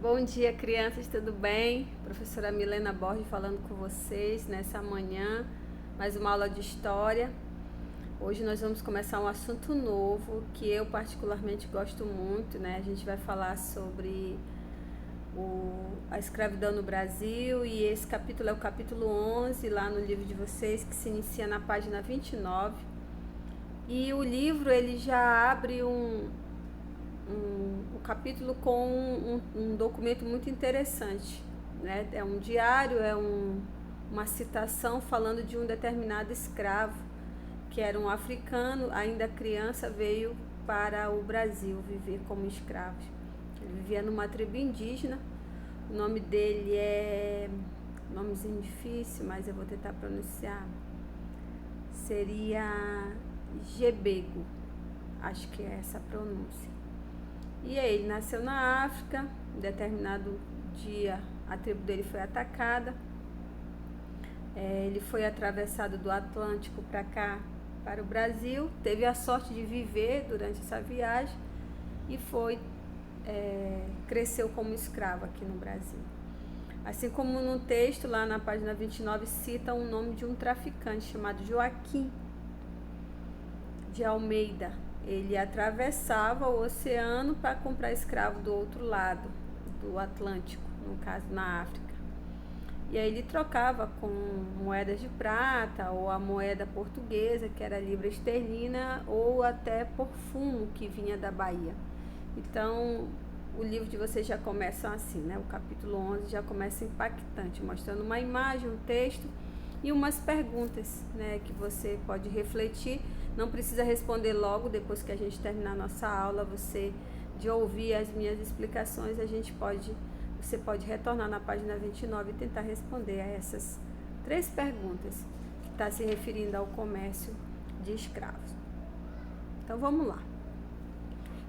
Bom dia, crianças, tudo bem? Professora Milena Borges falando com vocês nessa manhã, mais uma aula de história. Hoje nós vamos começar um assunto novo que eu particularmente gosto muito, né? A gente vai falar sobre a escravidão no Brasil e esse capítulo é o capítulo 11 lá no livro de vocês, que se inicia na página 29. E o livro ele já abre o capítulo com um documento muito interessante, né? É um diário, uma citação falando de um determinado escravo, que era um africano, ainda criança, veio para o Brasil viver como escravo. Ele vivia numa tribo indígena, o nome dele é, nomezinho difícil, mas eu vou tentar pronunciar, seria Gebego, acho que é essa a pronúncia. E aí ele nasceu na África, em determinado dia a tribo dele foi atacada. Ele foi atravessado do Atlântico para cá, para o Brasil, teve a sorte de viver durante essa viagem e cresceu como escravo aqui no Brasil. Assim como no texto, lá na página 29, cita o nome de um traficante chamado Joaquim de Almeida. Ele atravessava o oceano para comprar escravo do outro lado do Atlântico, no caso na África. E aí ele trocava com moedas de prata ou a moeda portuguesa, que era a libra esterlina, ou até por fumo que vinha da Bahia. Então o livro de vocês já começa assim, né? O capítulo 11 já começa impactante, mostrando uma imagem, um texto e umas perguntas, né, que você pode refletir. Não precisa responder logo depois que a gente terminar a nossa aula. Você, de ouvir as minhas explicações, você pode retornar na página 29 e tentar responder a essas 3 perguntas que está se referindo ao comércio de escravos. Então vamos lá.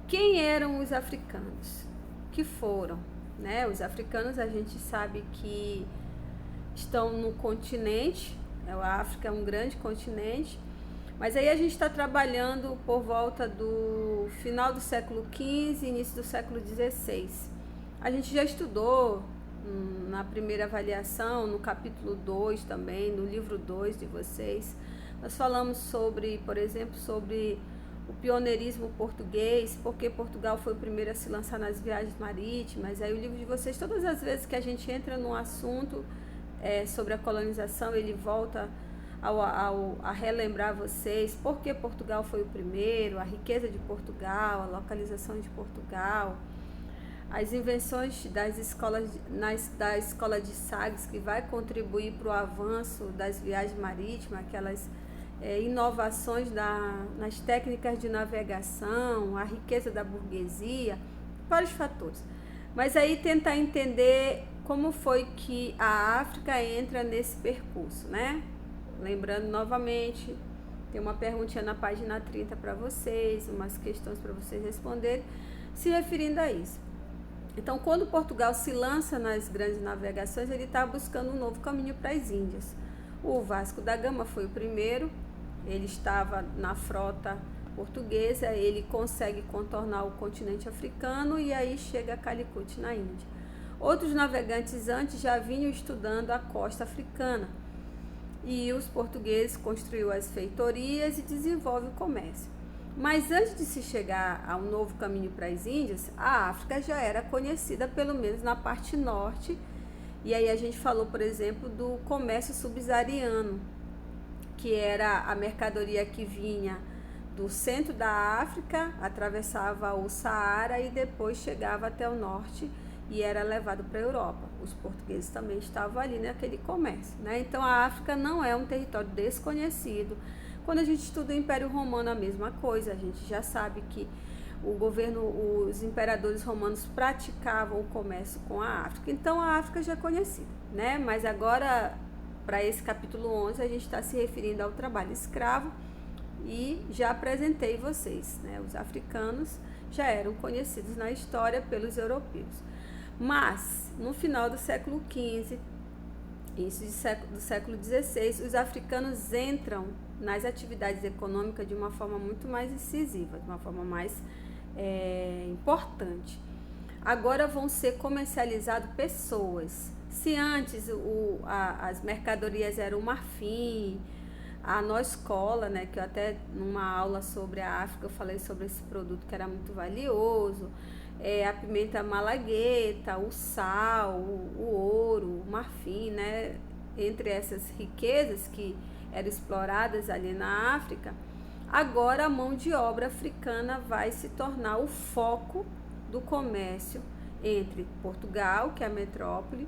Quem eram os africanos? Que foram, né? Os africanos, a gente sabe que estão no continente, a África é um grande continente, mas aí a gente está trabalhando por volta do final do século XV e início do século XVI. A gente já estudou na primeira avaliação, no capítulo 2 também, no livro 2 de vocês. Nós falamos sobre, por exemplo, sobre o pioneirismo português, porque Portugal foi o primeiro a se lançar nas viagens marítimas. Aí o livro de vocês, todas as vezes que a gente entra num assunto sobre a colonização, ele volta a relembrar vocês por que Portugal foi o primeiro, a riqueza de Portugal, a localização de Portugal, as invenções das escolas, da escola de Sagres, que vai contribuir para o avanço das viagens marítimas, aquelas inovações nas técnicas de navegação, a riqueza da burguesia, vários fatores. Mas aí tentar entender como foi que a África entra nesse percurso, né? Lembrando novamente, tem uma perguntinha na página 30 para vocês, umas questões para vocês responderem, se referindo a isso. Então, quando Portugal se lança nas grandes navegações, ele está buscando um novo caminho para as Índias. O Vasco da Gama foi o primeiro, ele estava na frota portuguesa, ele consegue contornar o continente africano e aí chega a Calicut, na Índia. Outros navegantes antes já vinham estudando a costa africana e os portugueses construíram as feitorias e desenvolvem o comércio. Mas antes de se chegar a um novo caminho para as Índias, a África já era conhecida, pelo menos na parte norte, e aí a gente falou, por exemplo, do comércio subsaariano, que era a mercadoria que vinha do centro da África, atravessava o Saara e depois chegava até o norte e era levado para a Europa. Os portugueses também estavam ali naquele comércio, né? Então a África não é um território desconhecido. Quando a gente estuda o Império Romano, a mesma coisa, a gente já sabe que os imperadores romanos praticavam o comércio com a África. Então a África já é conhecida, né? Mas agora, para esse capítulo 11, a gente está se referindo ao trabalho escravo e já apresentei vocês, né? Os africanos já eram conhecidos na história pelos europeus. Mas, no final do século XV, início do século XVI, os africanos entram nas atividades econômicas de uma forma muito mais incisiva, de uma forma mais importante. agora vão ser comercializadas pessoas. Se antes as mercadorias eram o marfim, a noz cola, né, que eu até numa aula sobre a África eu falei sobre esse produto que era muito valioso, a pimenta malagueta, o sal, o ouro, o marfim, né, entre essas riquezas que eram exploradas ali na África, agora a mão de obra africana vai se tornar o foco do comércio entre Portugal, que é a metrópole,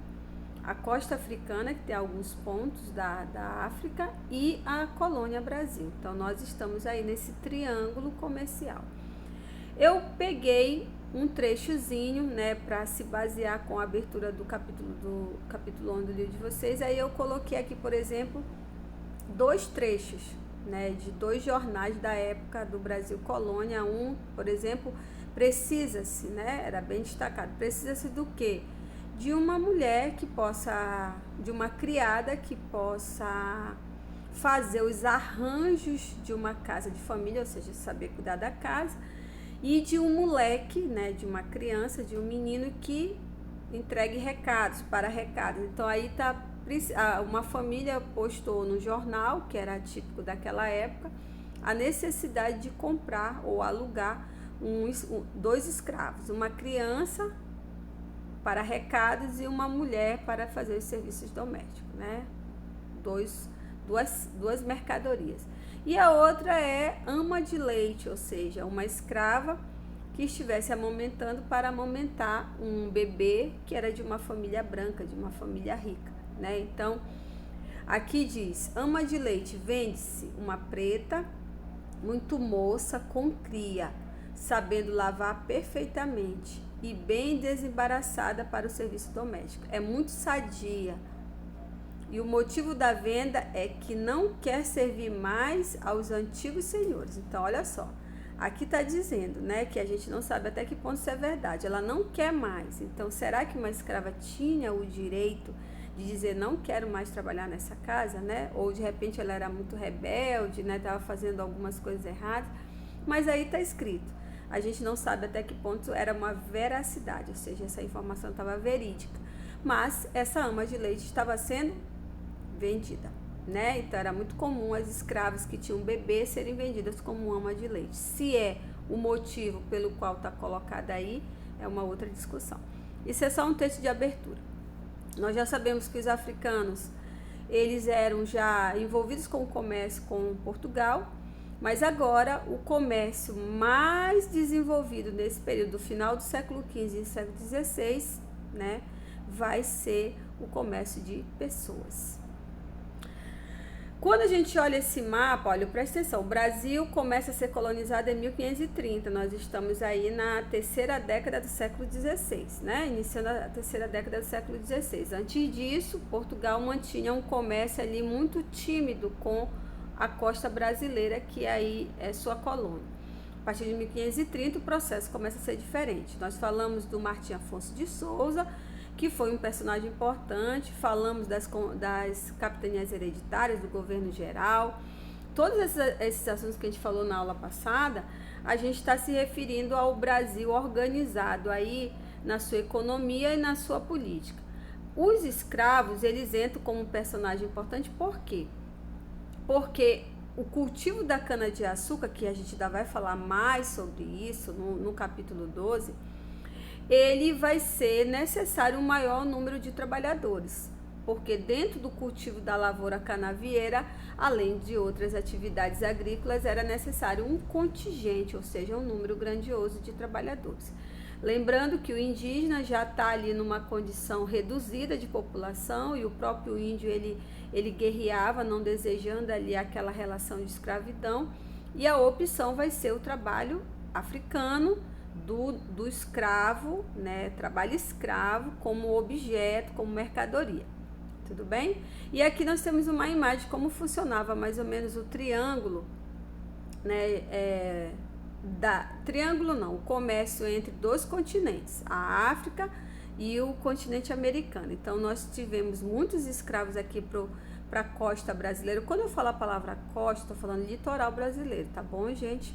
a costa africana, que tem alguns pontos da África, e a colônia Brasil. Então, nós estamos aí nesse triângulo comercial. Eu peguei um trechozinho, né, para se basear com a abertura do capítulo 1 do livro de vocês. Aí eu coloquei aqui, por exemplo, 2 trechos, né, de 2 jornais da época do Brasil Colônia. Um, por exemplo, precisa-se, né, era bem destacado, precisa-se do quê? De uma mulher que possa, de uma criada que possa fazer os arranjos de uma casa de família, ou seja, saber cuidar da casa, e de um moleque, né, de uma criança, de um menino que entregue recados, para recados. Então aí tá, uma família postou no jornal, que era típico daquela época, a necessidade de comprar ou alugar 2 escravos, uma criança para recados e uma mulher para fazer os serviços domésticos, né? Duas mercadorias. E a outra é ama de leite, ou seja, uma escrava que estivesse amamentando para amamentar um bebê que era de uma família branca, de uma família rica, né? Então, aqui diz, ama de leite, vende-se uma preta, muito moça, com cria, sabendo lavar perfeitamente e bem desembaraçada para o serviço doméstico. É muito sadia. E o motivo da venda é que não quer servir mais aos antigos senhores. Então, olha só. Aqui está dizendo, né, que a gente não sabe até que ponto isso é verdade. Ela não quer mais. Então, será que uma escrava tinha o direito de dizer não quero mais trabalhar nessa casa, né? Ou de repente ela era muito rebelde, né? Estava fazendo algumas coisas erradas. Mas aí está escrito. A gente não sabe até que ponto era uma veracidade, ou seja, essa informação estava verídica. Mas essa ama de leite estava sendo vendida, né? Então era muito comum as escravas que tinham bebê serem vendidas como ama de leite. Se é o motivo pelo qual está colocada aí, é uma outra discussão. Isso é só um texto de abertura. Nós já sabemos que os africanos, eles eram já envolvidos com o comércio com Portugal, mas agora o comércio mais desenvolvido nesse período do final do século XV e século XVI, né, vai ser o comércio de pessoas. Quando a gente olha esse mapa, olha, presta atenção, o Brasil começa a ser colonizado em 1530, nós estamos aí na terceira década do século XVI, né? Iniciando a terceira década do século XVI. Antes disso, Portugal mantinha um comércio ali muito tímido com a costa brasileira, que aí é sua colônia. A partir de 1530, o processo começa a ser diferente. Nós falamos do Martim Afonso de Souza, que foi um personagem importante, falamos das capitanias hereditárias, do governo geral. Todos esses assuntos que a gente falou na aula passada, a gente está se referindo ao Brasil organizado aí na sua economia e na sua política. Os escravos, eles entram como um personagem importante, por quê? Porque o cultivo da cana-de-açúcar, que a gente ainda vai falar mais sobre isso no capítulo 12, ele vai ser necessário um maior número de trabalhadores, porque dentro do cultivo da lavoura canavieira, além de outras atividades agrícolas, era necessário um contingente, ou seja, um número grandioso de trabalhadores. Lembrando que o indígena já está ali numa condição reduzida de população e o próprio índio ele guerreava, não desejando ali aquela relação de escravidão, e a opção vai ser o trabalho africano, do escravo, né, trabalho escravo como objeto, como mercadoria, tudo bem? E aqui nós temos uma imagem de como funcionava mais ou menos o triângulo, né, triângulo não, o comércio entre 2 continentes, a África e o continente americano. Então nós tivemos muitos escravos aqui para a costa brasileira. Quando eu falo a palavra costa, estou falando litoral brasileiro, tá bom, gente?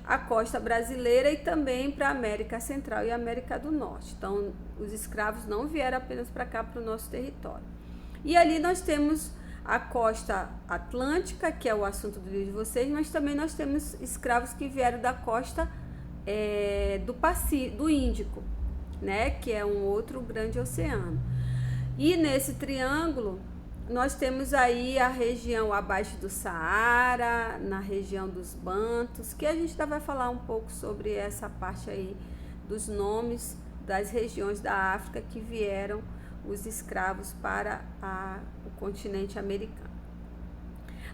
a costa brasileira e também para a América Central e América do Norte. Então, os escravos não vieram apenas para cá, para o nosso território. E ali nós temos a costa atlântica, que é o assunto do livro de vocês, mas também nós temos escravos que vieram da costa do Índico, né, que é um outro grande oceano. E nesse triângulo nós temos aí a região abaixo do Saara, na região dos Bantos, que a gente ainda vai falar um pouco sobre essa parte aí dos nomes das regiões da África que vieram os escravos para o continente americano.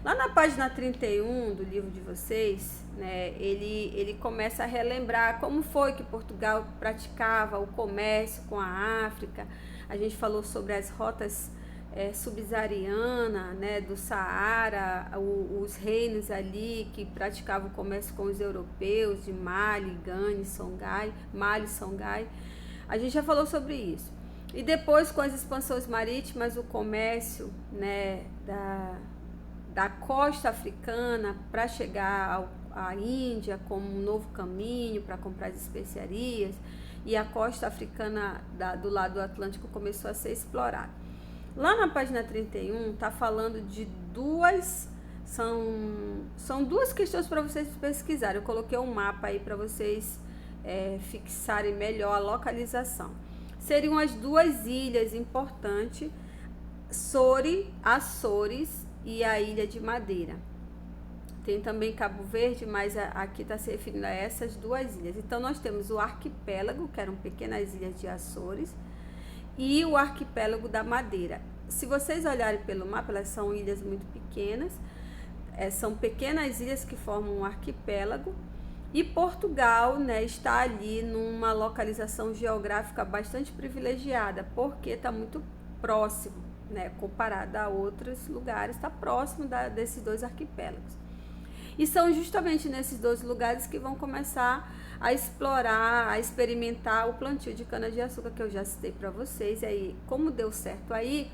Lá na página 31 do livro de vocês, né, ele começa a relembrar como foi que Portugal praticava o comércio com a África. A gente falou sobre as rotas subsaariana, né, do Saara, os reinos ali que praticavam o comércio com os europeus de Mali, Gane, Mali, Songhai. A gente já falou sobre isso. E depois, com as expansões marítimas, o comércio, né, da costa africana para chegar à Índia como um novo caminho para comprar as especiarias, e a costa africana do lado do Atlântico começou a ser explorada. Lá na página 31 está falando de são duas questões para vocês pesquisarem. Eu coloquei um mapa aí para vocês fixarem melhor a localização. Seriam as duas ilhas importantes, Açores e a Ilha de Madeira. Tem também Cabo Verde, mas aqui está se referindo a essas duas ilhas. Então nós temos o arquipélago, que eram pequenas ilhas de Açores, e o arquipélago da Madeira. Se vocês olharem pelo mapa, elas são ilhas muito pequenas, são pequenas ilhas que formam um arquipélago, e Portugal, né, está ali numa localização geográfica bastante privilegiada, porque está muito próximo, né, comparado a outros lugares, está próximo desses dois arquipélagos. E são justamente nesses dois lugares que vão começar a explorar, a experimentar o plantio de cana-de-açúcar, que eu já citei para vocês. E aí, como deu certo aí,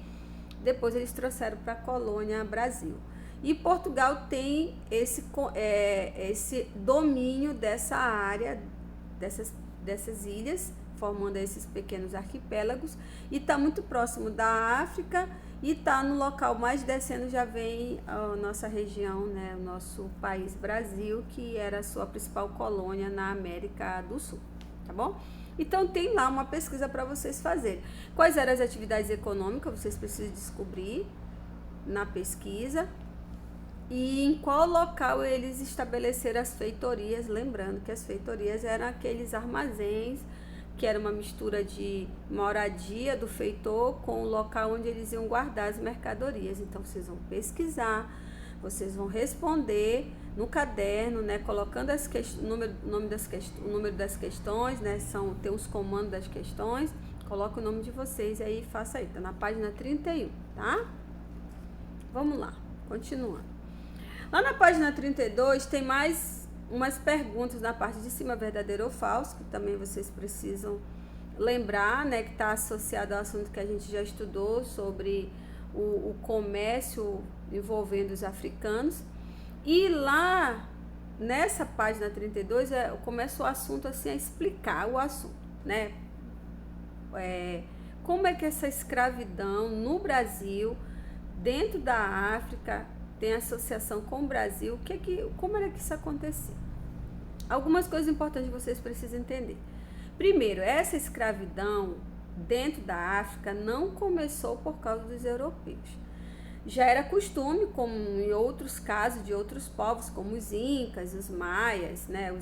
depois eles trouxeram para a colônia Brasil. E Portugal tem esse domínio dessa área, dessas ilhas, formando esses pequenos arquipélagos, e está muito próximo da África, e está no local mais descendo, já vem a nossa região, né, o nosso país Brasil, que era a sua principal colônia na América do Sul, tá bom? Então tem lá uma pesquisa para vocês fazerem. Quais eram as atividades econômicas, vocês precisam descobrir na pesquisa, e em qual local eles estabeleceram as feitorias, lembrando que as feitorias eram aqueles armazéns que era uma mistura de moradia do feitor com o local onde eles iam guardar as mercadorias. Então vocês vão pesquisar, vocês vão responder no caderno, né, colocando o número das questões, né, tem os comandos das questões, coloca o nome de vocês aí e faça aí, tá na página 31, tá? Vamos lá, continuando. Lá na página 32 tem mais umas perguntas na parte de cima, verdadeiro ou falso, que também vocês precisam lembrar, né, que está associado ao assunto que a gente já estudou sobre o comércio envolvendo os africanos. E lá nessa página 32 começa o assunto assim a explicar o assunto, né? Como é que essa escravidão no Brasil, dentro da África, tem associação com o Brasil, como era que isso acontecia? Algumas coisas importantes vocês precisam entender. Primeiro, essa escravidão dentro da África não começou por causa dos europeus. Já era costume, como em outros casos de outros povos, como os incas, os maias, né,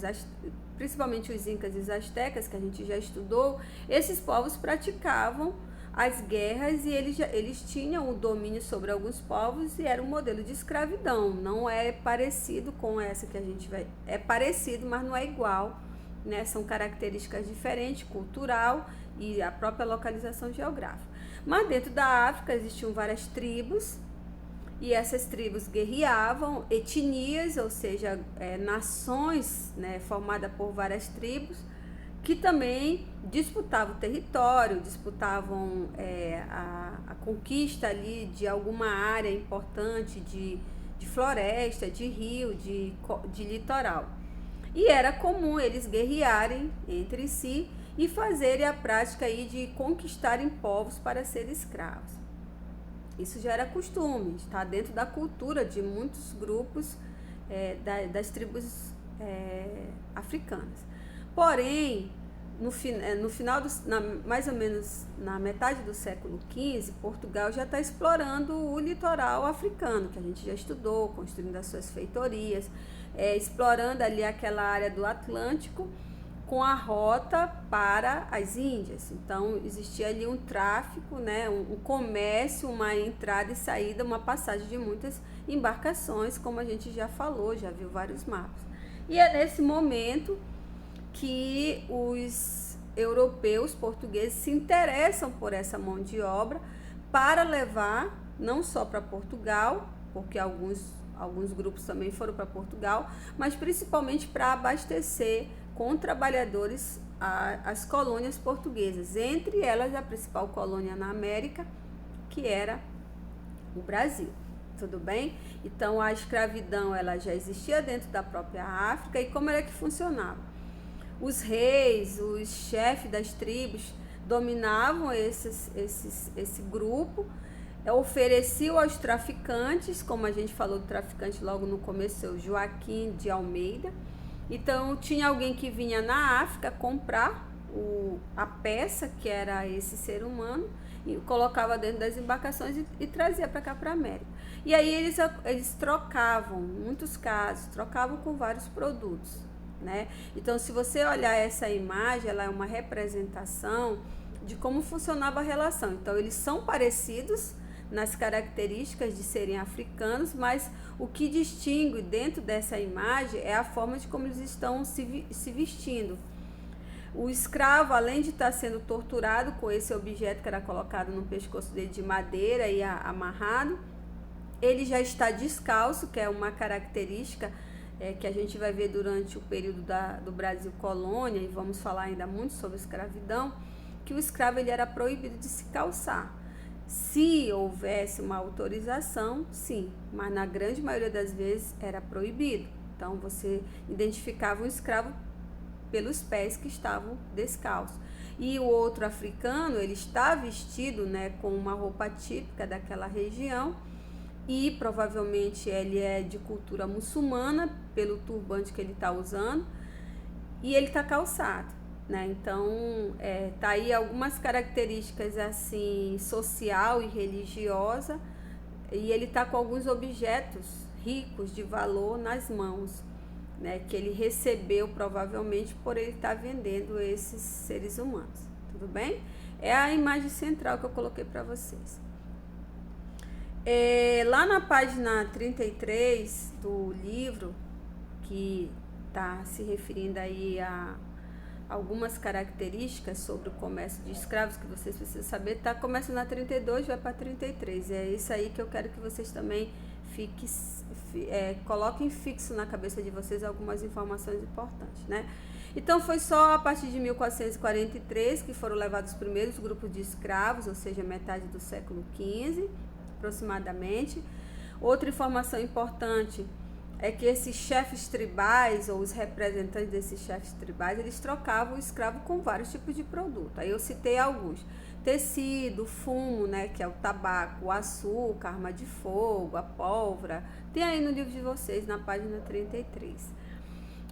principalmente os incas e os astecas, que a gente já estudou, esses povos praticavam as guerras e eles tinham o domínio sobre alguns povos e era um modelo de escravidão. Não é parecido com essa que a gente vai... É parecido, mas não é igual, né? São características diferentes, cultural e a própria localização geográfica. Mas dentro da África existiam várias tribos e essas tribos guerreavam, etnias, ou seja, nações, né, formadas por várias tribos, que também disputavam o território, disputavam a conquista ali de alguma área importante de floresta, de rio, de litoral. E era comum eles guerrearem entre si e fazerem a prática aí de conquistarem povos para serem escravos. Isso já era costume, está dentro da cultura de muitos grupos das tribos africanas. Porém, no final, mais ou menos na metade do século XV, Portugal já está explorando o litoral africano, que a gente já estudou, construindo as suas feitorias, explorando ali aquela área do Atlântico, com a rota para as Índias. Então, existia ali um tráfico, né, um comércio, uma entrada e saída, uma passagem de muitas embarcações, como a gente já falou, já viu vários mapas. E é nesse momento que os europeus, portugueses, se interessam por essa mão de obra para levar, não só para Portugal, porque alguns grupos também foram para Portugal, mas principalmente para abastecer com trabalhadores as colônias portuguesas, entre elas a principal colônia na América, que era o Brasil. Tudo bem? Então a escravidão ela já existia dentro da própria África. E como era que funcionava? Os reis, os chefes das tribos dominavam esse grupo, ofereciam aos traficantes, como a gente falou do traficante logo no começo, o Joaquim de Almeida. Então tinha alguém que vinha na África comprar a peça, que era esse ser humano, e colocava dentro das embarcações e trazia para cá, para a América. E aí eles trocavam, em muitos casos, trocavam com vários produtos, né? Então, se você olhar essa imagem, ela é uma representação de como funcionava a relação. Então, eles são parecidos nas características de serem africanos, mas o que distingue dentro dessa imagem é a forma de como eles estão se vestindo. O escravo, além de estar sendo torturado com esse objeto que era colocado no pescoço dele de madeira e amarrado, ele já está descalço, que é uma característica que a gente vai ver durante o período do Brasil colônia, e vamos falar ainda muito sobre escravidão, que o escravo ele era proibido de se calçar. Se houvesse uma autorização, sim, mas na grande maioria das vezes era proibido. Então você identificava um escravo pelos pés que estavam descalços. E o outro africano, ele está vestido, né, com uma roupa típica daquela região, e provavelmente ele é de cultura muçulmana, pelo turbante que ele está usando, e ele está calçado, né? Então, tá aí algumas características assim, social e religiosa, e ele está com alguns objetos ricos de valor nas mãos, né? Que ele recebeu provavelmente por ele estar vendendo esses seres humanos, tudo bem? É a imagem central que eu coloquei para vocês. Lá na página 33 do livro, que está se referindo aí a algumas características sobre o comércio de escravos que vocês precisam saber, tá começando na 32, vai para 33. É isso aí que eu quero que vocês também coloquem fixo na cabeça de vocês algumas informações importantes, né? Então foi só a partir de 1443 que foram levados os primeiros grupos de escravos, ou seja, metade do século XV aproximadamente. Outra informação importante é que esses chefes tribais, ou os representantes desses chefes tribais, eles trocavam o escravo com vários tipos de produto. Aí eu citei alguns: tecido, fumo, né, que é o tabaco, o açúcar, arma de fogo, a pólvora. Tem aí no livro de vocês, na página 33.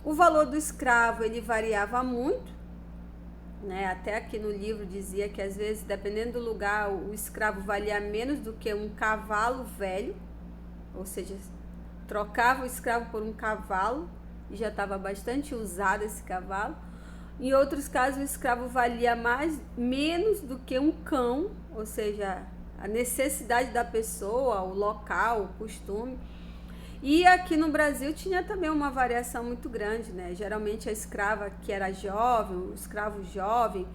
O valor do escravo, ele variava muito, né? Até aqui no livro dizia que às vezes, dependendo do lugar, o escravo valia menos do que um cavalo velho, ou seja, trocava o escravo por um cavalo e já estava bastante usado esse cavalo. Em outros casos, o escravo valia menos do que um cão, ou seja, a necessidade da pessoa, o local, o costume. E aqui no Brasil tinha também uma variação muito grande, né? Geralmente a escrava que era jovem, o escravo jovem,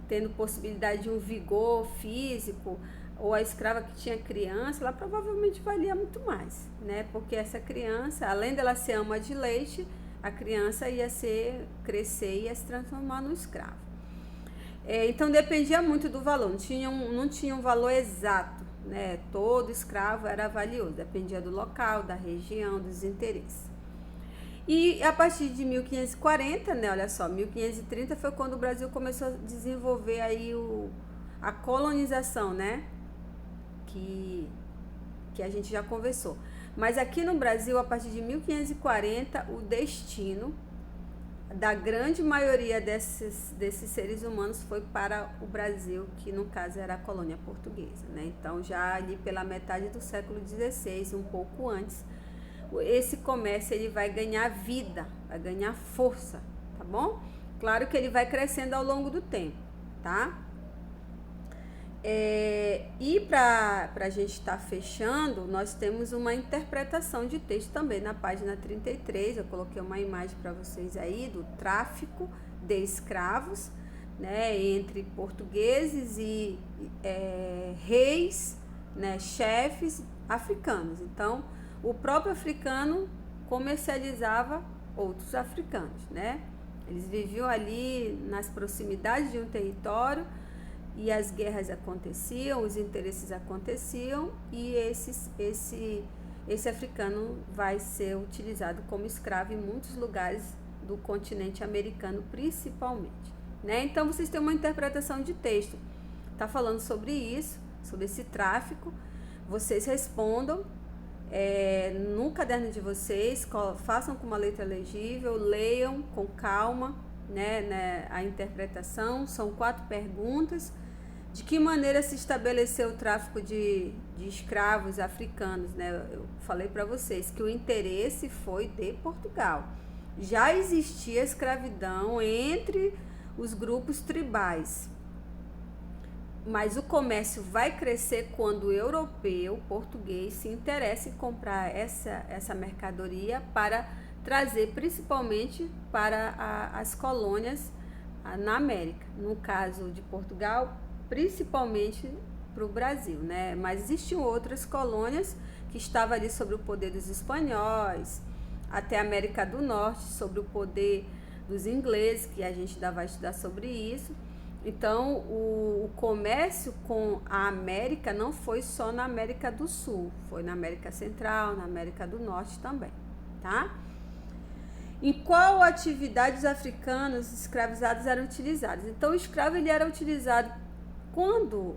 tendo possibilidade de um vigor físico, ou a escrava que tinha criança, ela provavelmente valia muito mais, né? Porque essa criança, além dela ser ama de leite, a criança ia crescer e ia se transformar no escravo. Então dependia muito do valor, não tinha um valor exato, né? Todo escravo era valioso, dependia do local, da região, dos interesses. E a partir de 1540, né, olha só, 1530 foi quando o Brasil começou a desenvolver aí a colonização, né, que a gente já conversou. Mas aqui no Brasil, a partir de 1540, o destino da grande maioria desses seres humanos foi para o Brasil, que no caso era a colônia portuguesa, né? Então já ali pela metade do século XVI, um pouco antes, esse comércio ele vai ganhar vida, vai ganhar força, tá bom? Claro que ele vai crescendo ao longo do tempo, tá? E para a gente estar fechando, nós temos uma interpretação de texto também na página 33. Eu coloquei uma imagem para vocês aí do tráfico de escravos, né, entre portugueses e reis, né, chefes africanos. Então, o próprio africano comercializava outros africanos, né? Eles viviam ali nas proximidades de um território e as guerras aconteciam, os interesses aconteciam e esse africano vai ser utilizado como escravo em muitos lugares do continente americano, principalmente, né? Então vocês têm uma interpretação de texto, tá falando sobre isso, sobre esse tráfico. Vocês respondam no caderno de vocês, façam com uma letra legível, leiam com calma, né, a interpretação. São 4 perguntas. De que maneira se estabeleceu o tráfico de escravos africanos, né? Eu falei para vocês que o interesse foi de Portugal. Já existia escravidão entre os grupos tribais, mas o comércio vai crescer quando o europeu, o português, se interessa em comprar essa mercadoria para trazer principalmente para as colônias na América. No caso de Portugal, principalmente para o Brasil, né? Mas existiam outras colônias que estavam ali sob o poder dos espanhóis, até a América do Norte, sob o poder dos ingleses, que a gente ainda vai estudar sobre isso. Então, o comércio com a América não foi só na América do Sul, foi na América Central, na América do Norte também, tá? Em qual atividade os africanos escravizados eram utilizados? Então, o escravo ele era utilizado quando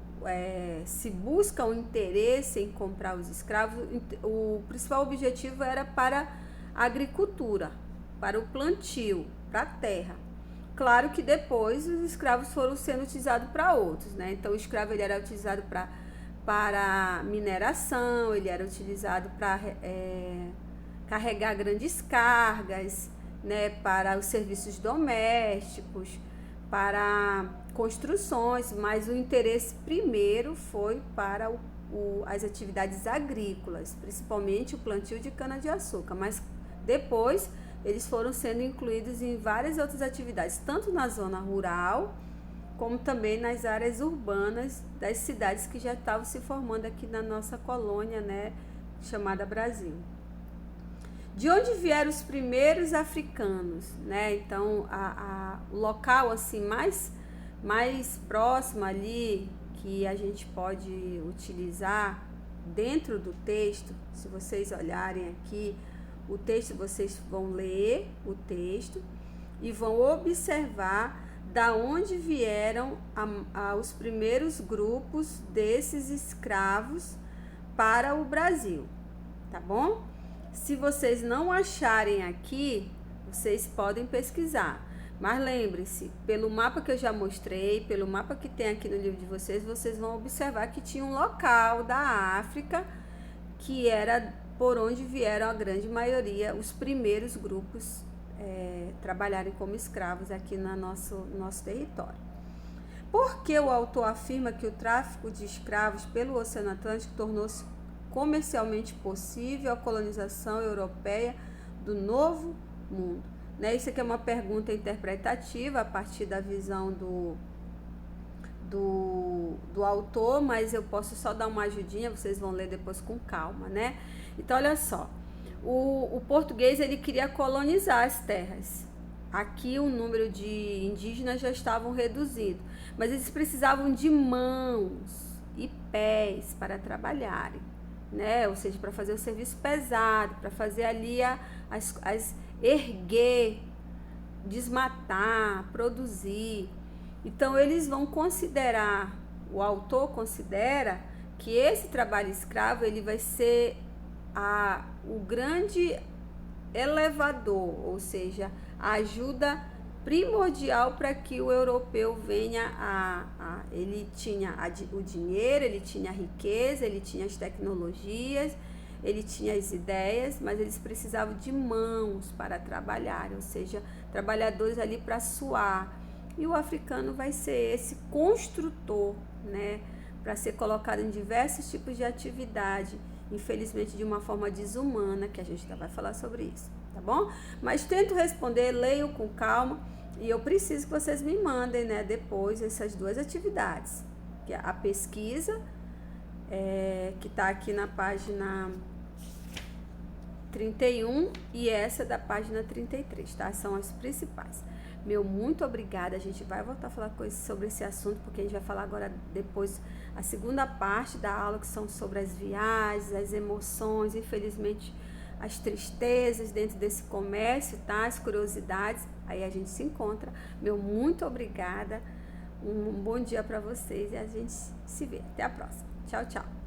se busca o interesse em comprar os escravos. O principal objetivo era para a agricultura, para o plantio, para a terra. Claro que depois os escravos foram sendo utilizados para outros, né? Então o escravo ele era utilizado para mineração, ele era utilizado para carregar grandes cargas, né? Para os serviços domésticos, para construções, mas o interesse primeiro foi para as atividades agrícolas, principalmente o plantio de cana-de-açúcar, mas depois eles foram sendo incluídos em várias outras atividades, tanto na zona rural, como também nas áreas urbanas das cidades que já estavam se formando aqui na nossa colônia, né, chamada Brasil. De onde vieram os primeiros africanos, né? Então, o local assim mais próximo ali que a gente pode utilizar dentro do texto, se vocês olharem aqui, o texto, vocês vão ler o texto e vão observar da onde vieram os primeiros grupos desses escravos para o Brasil, tá bom? Se vocês não acharem aqui, vocês podem pesquisar. Mas lembre-se, pelo mapa que eu já mostrei, pelo mapa que tem aqui no livro de vocês, vocês vão observar que tinha um local da África que era por onde vieram a grande maioria, os primeiros grupos trabalharem como escravos aqui no nosso território. Por que o autor afirma que o tráfico de escravos pelo Oceano Atlântico tornou-se comercialmente possível a colonização europeia do Novo Mundo? Né? Isso aqui é uma pergunta interpretativa a partir da visão do autor, mas eu posso só dar uma ajudinha, vocês vão ler depois com calma, né? Então, olha só, o português ele queria colonizar as terras. Aqui o número de indígenas já estavam reduzido, mas eles precisavam de mãos e pés para trabalharem, né? Ou seja, para fazer o serviço pesado, para fazer ali erguer, desmatar, produzir. Então eles vão considerar, o autor considera que esse trabalho escravo ele vai ser o grande elevador, ou seja, a ajuda primordial para que o europeu venha ele tinha o dinheiro, ele tinha a riqueza, ele tinha as tecnologias, ele tinha as ideias, mas eles precisavam de mãos para trabalhar, ou seja, trabalhadores ali para suar. E o africano vai ser esse construtor, né, para ser colocado em diversos tipos de atividade, infelizmente de uma forma desumana, que a gente ainda vai falar sobre isso, tá bom? Mas tento responder, leio com calma, e eu preciso que vocês me mandem, né, depois essas duas atividades, que é a pesquisa, que está aqui na página 31 e essa da página 33, tá? São as principais. Meu muito obrigada, a gente vai voltar a falar sobre esse assunto, porque a gente vai falar agora depois a segunda parte da aula, que são sobre as viagens, as emoções, infelizmente as tristezas dentro desse comércio, tá? As curiosidades, aí a gente se encontra. Meu muito obrigada, um bom dia para vocês e a gente se vê. Até a próxima. Tchau, tchau.